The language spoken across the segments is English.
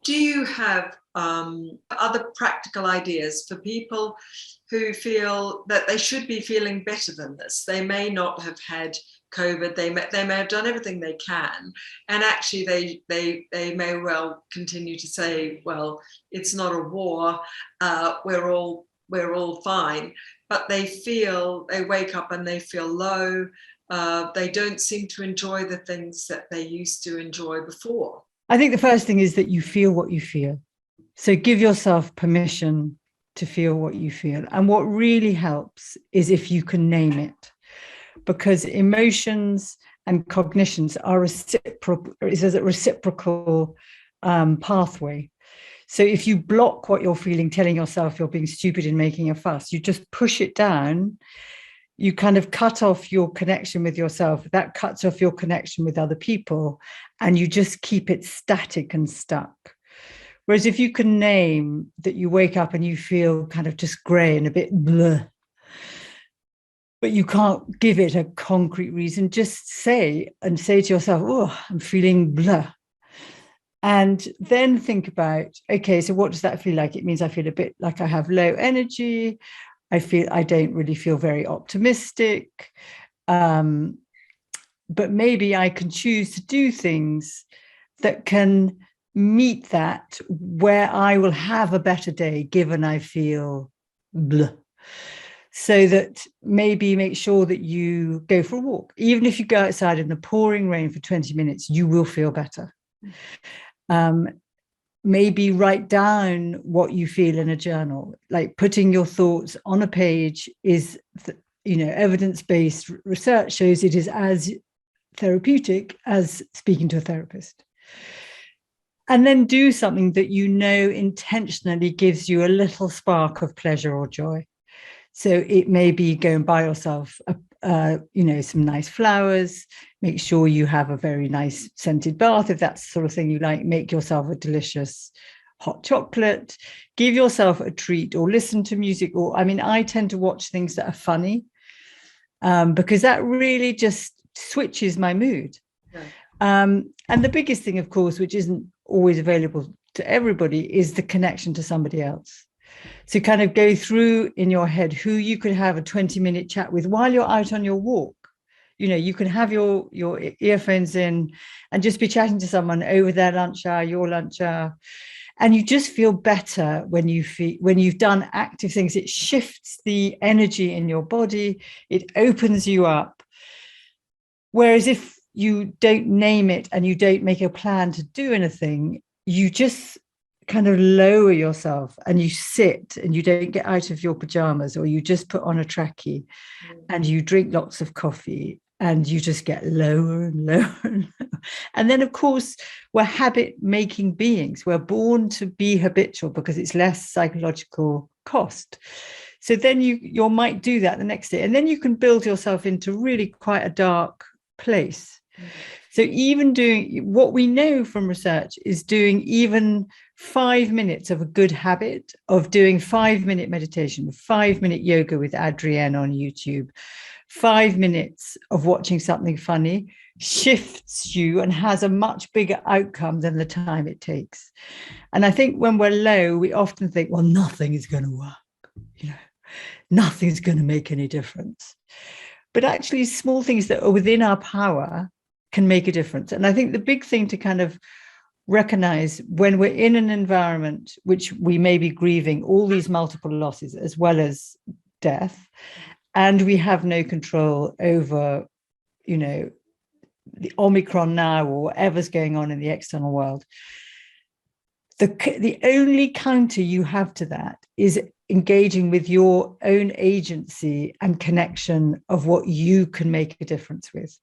Do you have other practical ideas for people who feel that they should be feeling better than this? They may not have had COVID. They may have done everything they can, and actually they may well continue to say, well, it's not a war. We're all fine. But they wake up and they feel low. They don't seem to enjoy the things that they used to enjoy before. I think the first thing is that you feel what you feel. So give yourself permission to feel what you feel. And what really helps is if you can name it, because emotions and cognitions are a reciprocal pathway. So if you block what you're feeling, telling yourself you're being stupid and making a fuss, you just push it down. You kind of cut off your connection with yourself. That cuts off your connection with other people, and you just keep it static and stuck. Whereas if you can name that you wake up and you feel kind of just grey and a bit bleh, but you can't give it a concrete reason, just say to yourself, oh, I'm feeling blah. And then think about, okay, so what does that feel like? It means I feel a bit like I have low energy. I don't really feel very optimistic. But maybe I can choose to do things that can meet that, where I will have a better day given I feel blah. So that maybe make sure that you go for a walk. Even if you go outside in the pouring rain for 20 minutes, you will feel better. Maybe write down what you feel in a journal, like putting your thoughts on a page is, evidence-based research shows it is as therapeutic as speaking to a therapist. And then do something that intentionally gives you a little spark of pleasure or joy. So it may be go and buy yourself some nice flowers, make sure you have a very nice scented bath, if that's the sort of thing you like, make yourself a delicious hot chocolate, give yourself a treat, or listen to music. I tend to watch things that are funny because that really just switches my mood. Yeah. And the biggest thing, of course, which isn't always available to everybody, is the connection to somebody else. So kind of go through in your head who you could have a 20-minute chat with while you're out on your walk. You can have your earphones in and just be chatting to someone over their lunch hour, your lunch hour. And you just feel better when you've done active things. It shifts the energy in your body. It opens you up. Whereas if you don't name it and you don't make a plan to do anything, you just kind of lower yourself and you sit and you don't get out of your pajamas, or you just put on a trackie and you drink lots of coffee and you just get lower and lower and lower. And then, of course, we're habit-making beings. We're born to be habitual because it's less psychological cost. So then you might do that the next day, and then you can build yourself into really quite a dark place. So even doing what we know from research is doing even 5 minutes of a good habit of doing 5-minute meditation, 5-minute yoga with Adrienne on YouTube, 5 minutes of watching something funny shifts you and has a much bigger outcome than the time it takes. And I think when we're low, we often think, well, nothing is going to work. Nothing's going to make any difference. But actually, small things that are within our power can make a difference. And I think the big thing to kind of recognize when we're in an environment which we may be grieving all these multiple losses as well as death, and we have no control over, the Omicron now or whatever's going on in the external world, the only counter you have to that is engaging with your own agency and connection of what you can make a difference with.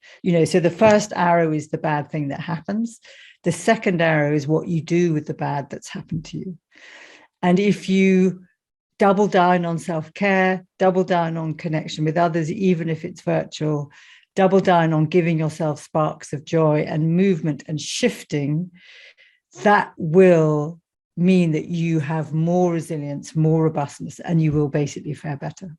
So the first arrow is the bad thing that happens. The second arrow is what you do with the bad that's happened to you. And if you double down on self-care, double down on connection with others, even if it's virtual, double down on giving yourself sparks of joy and movement and shifting, that will mean that you have more resilience, more robustness, and you will basically fare better.